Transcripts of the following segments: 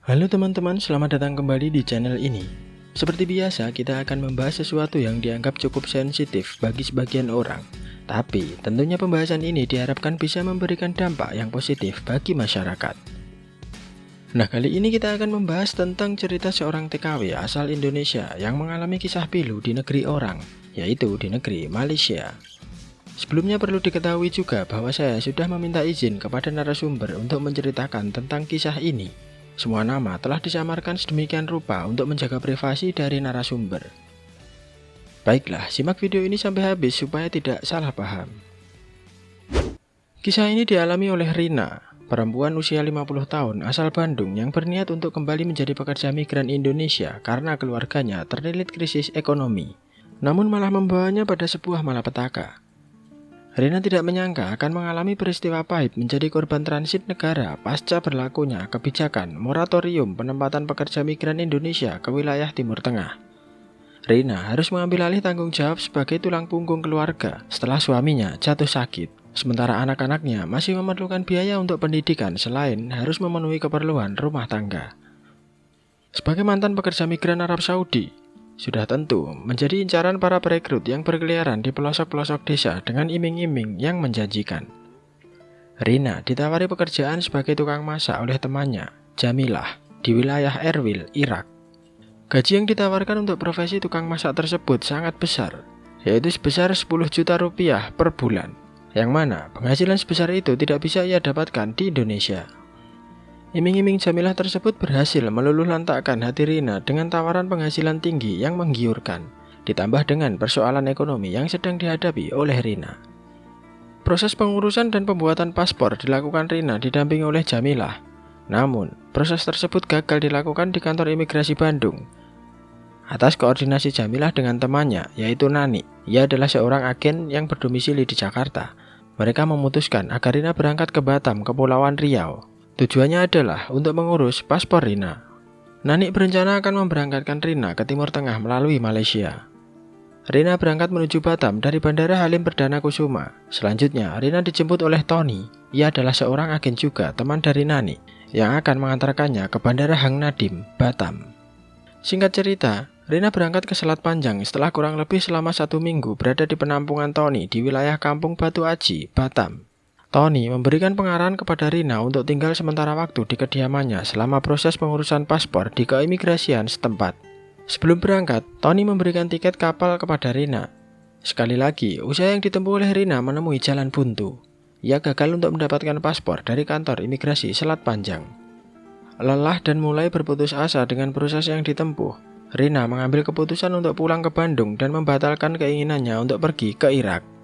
Halo teman-teman, selamat datang kembali di channel ini. Seperti biasa, kita akan membahas sesuatu yang dianggap cukup sensitif bagi sebagian orang. Tapi, tentunya pembahasan ini diharapkan bisa memberikan dampak yang positif bagi masyarakat. Nah, kali ini kita akan membahas tentang cerita seorang TKW asal Indonesia yang mengalami kisah pilu di negeri orang, yaitu di negeri Malaysia. Sebelumnya perlu diketahui juga bahwa saya sudah meminta izin kepada narasumber untuk menceritakan tentang kisah ini. Semua nama telah disamarkan sedemikian rupa untuk menjaga privasi dari narasumber. Baiklah, simak video ini sampai habis supaya tidak salah paham. Kisah ini dialami oleh Rina, perempuan usia 50 tahun asal Bandung yang berniat untuk kembali menjadi pekerja migran Indonesia karena keluarganya terlilit krisis ekonomi, namun malah membawanya pada sebuah malapetaka. Rina tidak menyangka akan mengalami peristiwa pahit menjadi korban transit negara pasca berlakunya kebijakan moratorium penempatan pekerja migran Indonesia ke wilayah Timur Tengah. Rina harus mengambil alih tanggung jawab sebagai tulang punggung keluarga setelah suaminya jatuh sakit, sementara anak-anaknya masih memerlukan biaya untuk pendidikan selain harus memenuhi keperluan rumah tangga. Sebagai mantan pekerja migran Arab Saudi, sudah tentu menjadi incaran para perekrut yang berkeliaran di pelosok-pelosok desa dengan iming-iming yang menjanjikan. Rina ditawari pekerjaan sebagai tukang masak oleh temannya, Jamilah, di wilayah Erbil, Irak. Gaji yang ditawarkan untuk profesi tukang masak tersebut sangat besar, yaitu sebesar 10 juta rupiah per bulan, yang mana penghasilan sebesar itu tidak bisa ia dapatkan di Indonesia. Iming-iming Jamilah tersebut berhasil meluluh lantakkan hati Rina dengan tawaran penghasilan tinggi yang menggiurkan, ditambah dengan persoalan ekonomi yang sedang dihadapi oleh Rina. Proses pengurusan dan pembuatan paspor dilakukan Rina didampingi oleh Jamilah. Namun, proses tersebut gagal dilakukan di kantor imigrasi Bandung. Atas koordinasi Jamilah dengan temannya, yaitu Nani, ia adalah seorang agen yang berdomisili di Jakarta. Mereka memutuskan agar Rina berangkat ke Batam, Kepulauan Riau. Tujuannya adalah untuk mengurus paspor Rina. Nani berencana akan memberangkatkan Rina ke Timur Tengah melalui Malaysia. Rina berangkat menuju Batam dari Bandara Halim Perdana Kusuma. Selanjutnya, Rina dijemput oleh Tony. Ia adalah seorang agen juga, teman dari Nani, yang akan mengantarkannya ke Bandara Hang Nadim, Batam. Singkat cerita, Rina berangkat ke Selat Panjang setelah kurang lebih selama 1 minggu berada di penampungan Tony di wilayah Kampung Batu Aji, Batam. Tony memberikan pengarahan kepada Rina untuk tinggal sementara waktu di kediamannya selama proses pengurusan paspor di keimigrasian setempat. Sebelum berangkat, Tony memberikan tiket kapal kepada Rina. Sekali lagi, usaha yang ditempuh oleh Rina menemui jalan buntu. Ia gagal untuk mendapatkan paspor dari kantor imigrasi Selat Panjang. Lelah dan mulai berputus asa dengan proses yang ditempuh, Rina mengambil keputusan untuk pulang ke Bandung dan membatalkan keinginannya untuk pergi ke Irak.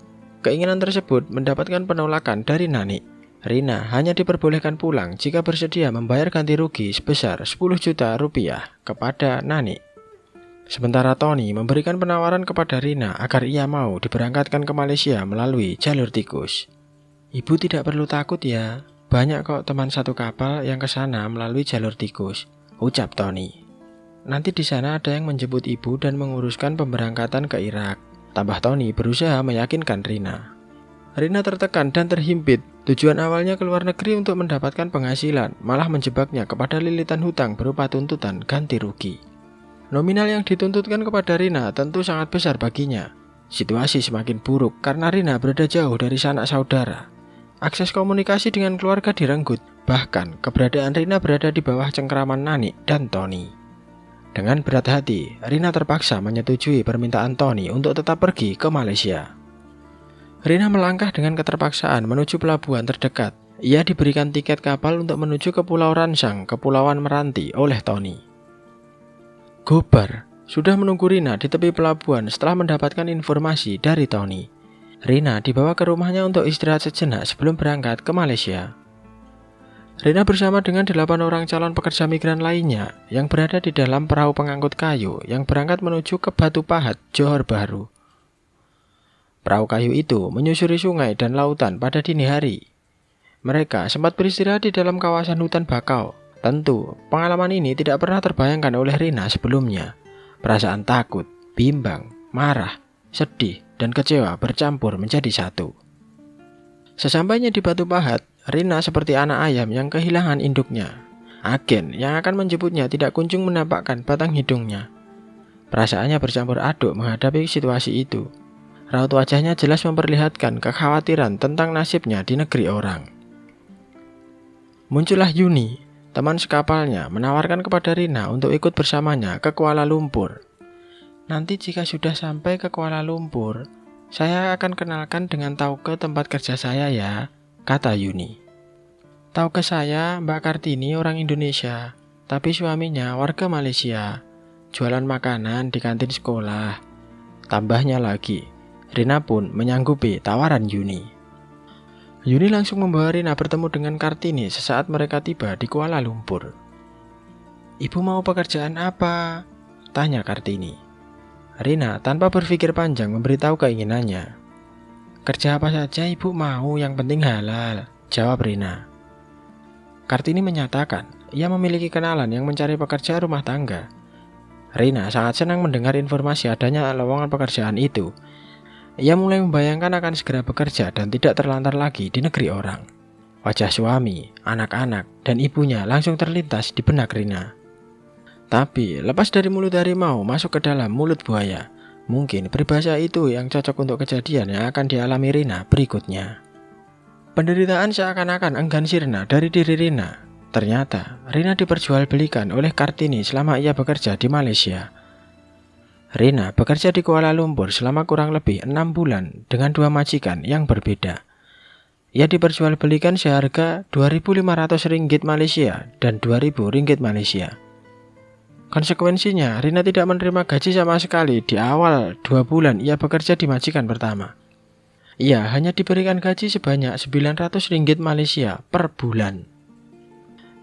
Keinginan tersebut mendapatkan penolakan dari Nani. Rina hanya diperbolehkan pulang jika bersedia membayar ganti rugi sebesar 10 juta rupiah kepada Nani. Sementara Tony memberikan penawaran kepada Rina agar ia mau diberangkatkan ke Malaysia melalui jalur tikus. Ibu tidak perlu takut ya, banyak kok teman satu kapal yang ke sana melalui jalur tikus, ucap Tony. Nanti di sana ada yang menjemput ibu dan menguruskan pemberangkatan ke Irak. Tambah Tony berusaha meyakinkan Rina. Rina tertekan dan terhimpit. Tujuan awalnya ke luar negeri untuk mendapatkan penghasilan, malah menjebaknya kepada lilitan hutang berupa tuntutan ganti rugi. Nominal yang dituntutkan kepada Rina tentu sangat besar baginya. Situasi semakin buruk karena Rina berada jauh dari sanak saudara. Akses komunikasi dengan keluarga direnggut, bahkan keberadaan Rina berada di bawah cengkeraman Nani dan Tony. Dengan berat hati, Rina terpaksa menyetujui permintaan Tony untuk tetap pergi ke Malaysia. Rina melangkah dengan keterpaksaan menuju pelabuhan terdekat. Ia diberikan tiket kapal untuk menuju ke Pulau Ransang, Kepulauan Meranti oleh Tony. Gobar sudah menunggu Rina di tepi pelabuhan setelah mendapatkan informasi dari Tony. Rina dibawa ke rumahnya untuk istirahat sejenak sebelum berangkat ke Malaysia. Rina bersama dengan 8 orang calon pekerja migran lainnya yang berada di dalam perahu pengangkut kayu yang berangkat menuju ke Batu Pahat, Johor Bahru. Perahu kayu itu menyusuri sungai dan lautan pada dini hari. Mereka sempat beristirahat di dalam kawasan hutan bakau. Tentu, pengalaman ini tidak pernah terbayangkan oleh Rina sebelumnya. Perasaan takut, bimbang, marah, sedih, dan kecewa bercampur menjadi satu. Sesampainya di Batu Pahat, Rina seperti anak ayam yang kehilangan induknya. Agen yang akan menjemputnya tidak kunjung menampakkan batang hidungnya. Perasaannya bercampur aduk menghadapi situasi itu. Raut wajahnya jelas memperlihatkan kekhawatiran tentang nasibnya di negeri orang. Muncullah Yuni, teman sekapalnya, menawarkan kepada Rina untuk ikut bersamanya ke Kuala Lumpur. Nanti jika sudah sampai ke Kuala Lumpur, saya akan kenalkan dengan Tauke tempat kerja saya ya, kata Yuni. Tauke saya, Mbak Kartini, orang Indonesia, tapi suaminya warga Malaysia. Jualan makanan di kantin sekolah. Tambahnya lagi, Rina pun menyanggupi tawaran Yuni. Yuni langsung membawa Rina bertemu dengan Kartini sesaat mereka tiba di Kuala Lumpur. Ibu mau pekerjaan apa? Tanya Kartini. Rina tanpa berpikir panjang memberitahu keinginannya. Kerja apa saja ibu mau, yang penting halal, jawab Rina. Kartini menyatakan ia memiliki kenalan yang mencari pekerja rumah tangga. Rina sangat senang mendengar informasi adanya lowongan pekerjaan itu. Ia mulai membayangkan akan segera bekerja dan tidak terlantar lagi di negeri orang. Wajah suami, anak-anak, dan ibunya langsung terlintas di benak Rina. Tapi lepas dari mulut harimau masuk ke dalam mulut buaya, mungkin peribahasa itu yang cocok untuk kejadian yang akan dialami Rina berikutnya. Penderitaan seakan-akan enggan sirna dari diri Rina. Ternyata Rina diperjualbelikan oleh Kartini selama ia bekerja di Malaysia. Rina bekerja di Kuala Lumpur selama kurang lebih 6 bulan dengan 2 majikan yang berbeda. Ia diperjualbelikan seharga Rp2.500 Malaysia dan Rp2.000 Malaysia. Konsekuensinya, Rina tidak menerima gaji sama sekali di awal 2 bulan ia bekerja di majikan pertama. Ia hanya diberikan gaji sebanyak Rp900 Malaysia per bulan.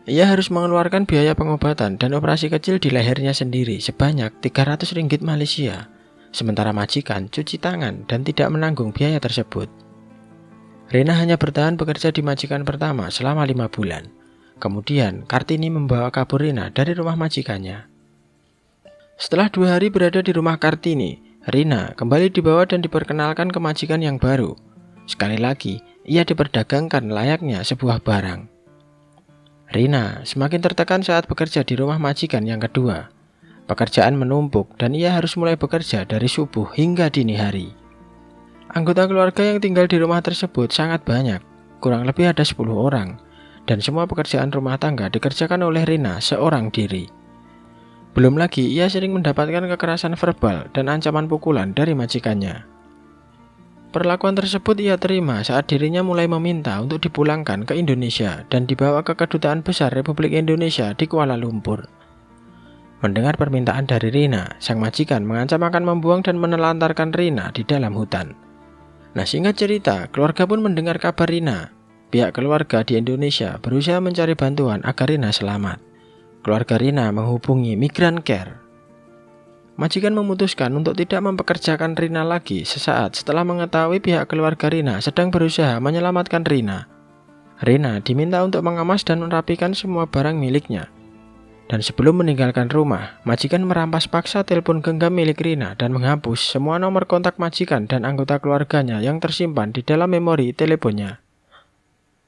Ia harus mengeluarkan biaya pengobatan dan operasi kecil di lehernya sendiri sebanyak Rp300 Malaysia. Sementara majikan cuci tangan dan tidak menanggung biaya tersebut. Rina hanya bertahan bekerja di majikan pertama selama 5 bulan. Kemudian Kartini membawa kabur Rina dari rumah majikannya. Setelah 2 hari berada di rumah Kartini, Rina kembali dibawa dan diperkenalkan ke majikan yang baru. Sekali lagi, ia diperdagangkan layaknya sebuah barang. Rina semakin tertekan saat bekerja di rumah majikan yang kedua. Pekerjaan menumpuk dan ia harus mulai bekerja dari subuh hingga dini hari. Anggota keluarga yang tinggal di rumah tersebut sangat banyak, kurang lebih ada 10 orang, dan semua pekerjaan rumah tangga dikerjakan oleh Rina seorang diri. Belum lagi ia sering mendapatkan kekerasan verbal dan ancaman pukulan dari majikannya. Perlakuan tersebut ia terima saat dirinya mulai meminta untuk dipulangkan ke Indonesia dan dibawa ke Kedutaan Besar Republik Indonesia di Kuala Lumpur. Mendengar permintaan dari Rina, sang majikan mengancam akan membuang dan menelantarkan Rina di dalam hutan. Nah, singkat cerita, keluarga pun mendengar kabar Rina. Pihak keluarga di Indonesia berusaha mencari bantuan agar Rina selamat. Keluarga Rina menghubungi Migran Care. Majikan memutuskan untuk tidak mempekerjakan Rina lagi sesaat setelah mengetahui pihak keluarga Rina sedang berusaha menyelamatkan Rina. Rina diminta untuk mengemas dan merapikan semua barang miliknya. Dan sebelum meninggalkan rumah, majikan merampas paksa telepon genggam milik Rina dan menghapus semua nomor kontak majikan dan anggota keluarganya yang tersimpan di dalam memori teleponnya.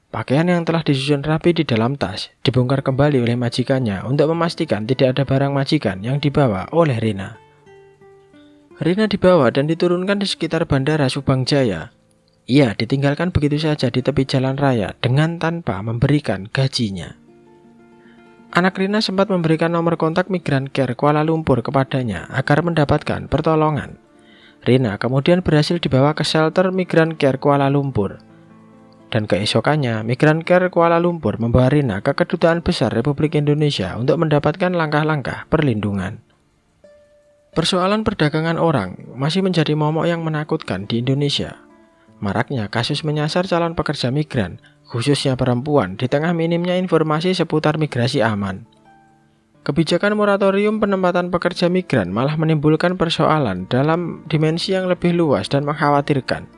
Pakaian yang telah disusun rapi di dalam tas dibongkar kembali oleh majikannya untuk memastikan tidak ada barang majikan yang dibawa oleh Rina. Rina dibawa dan diturunkan di sekitar Bandara Subang Jaya. Ia ditinggalkan begitu saja di tepi jalan raya dengan tanpa memberikan gajinya. Anak Rina sempat memberikan nomor kontak Migran Care Kuala Lumpur kepadanya agar mendapatkan pertolongan. Rina kemudian berhasil dibawa ke shelter Migran Care Kuala Lumpur. Dan keesokannya, Migran Care Kuala Lumpur membawa Rina ke Kedutaan Besar Republik Indonesia untuk mendapatkan langkah-langkah perlindungan. Persoalan perdagangan orang masih menjadi momok yang menakutkan di Indonesia. Maraknya kasus menyasar calon pekerja migran, khususnya perempuan, di tengah minimnya informasi seputar migrasi aman. Kebijakan moratorium penempatan pekerja migran malah menimbulkan persoalan dalam dimensi yang lebih luas dan mengkhawatirkan.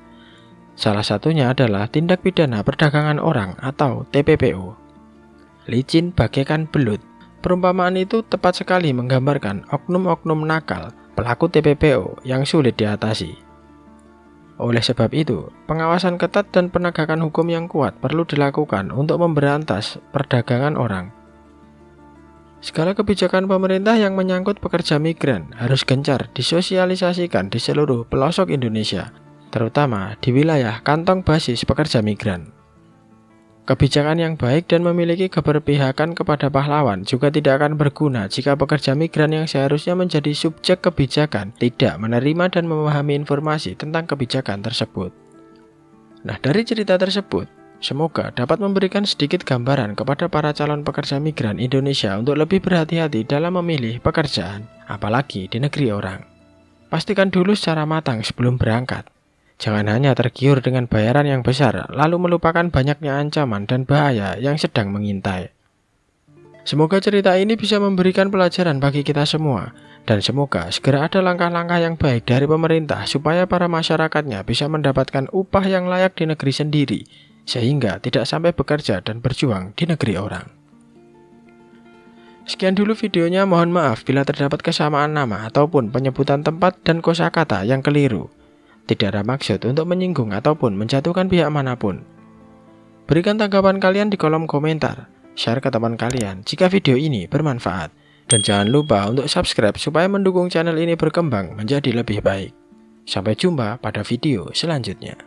Salah satunya adalah tindak pidana perdagangan orang atau TPPO. Licin bagaikan belut. Perumpamaan itu tepat sekali menggambarkan oknum-oknum nakal pelaku TPPO yang sulit diatasi. Oleh sebab itu, pengawasan ketat dan penegakan hukum yang kuat perlu dilakukan untuk memberantas perdagangan orang. Segala kebijakan pemerintah yang menyangkut pekerja migran harus gencar disosialisasikan di seluruh pelosok Indonesia, terutama di wilayah kantong basis pekerja migran. Kebijakan yang baik dan memiliki keberpihakan kepada pahlawan juga tidak akan berguna jika pekerja migran yang seharusnya menjadi subjek kebijakan tidak menerima dan memahami informasi tentang kebijakan tersebut. Nah, dari cerita tersebut, semoga dapat memberikan sedikit gambaran kepada para calon pekerja migran Indonesia untuk lebih berhati-hati dalam memilih pekerjaan, apalagi di negeri orang. Pastikan dulu secara matang sebelum berangkat. Jangan hanya tergiur dengan bayaran yang besar, lalu melupakan banyaknya ancaman dan bahaya yang sedang mengintai. Semoga cerita ini bisa memberikan pelajaran bagi kita semua, dan semoga segera ada langkah-langkah yang baik dari pemerintah supaya para masyarakatnya bisa mendapatkan upah yang layak di negeri sendiri, sehingga tidak sampai bekerja dan berjuang di negeri orang. Sekian dulu videonya, mohon maaf bila terdapat kesamaan nama ataupun penyebutan tempat dan kosakata yang keliru. Tidak ada maksud untuk menyinggung ataupun menjatuhkan pihak manapun. Berikan tanggapan kalian di kolom komentar, share ke teman kalian jika video ini bermanfaat, dan jangan lupa untuk subscribe supaya mendukung channel ini berkembang menjadi lebih baik. Sampai jumpa pada video selanjutnya.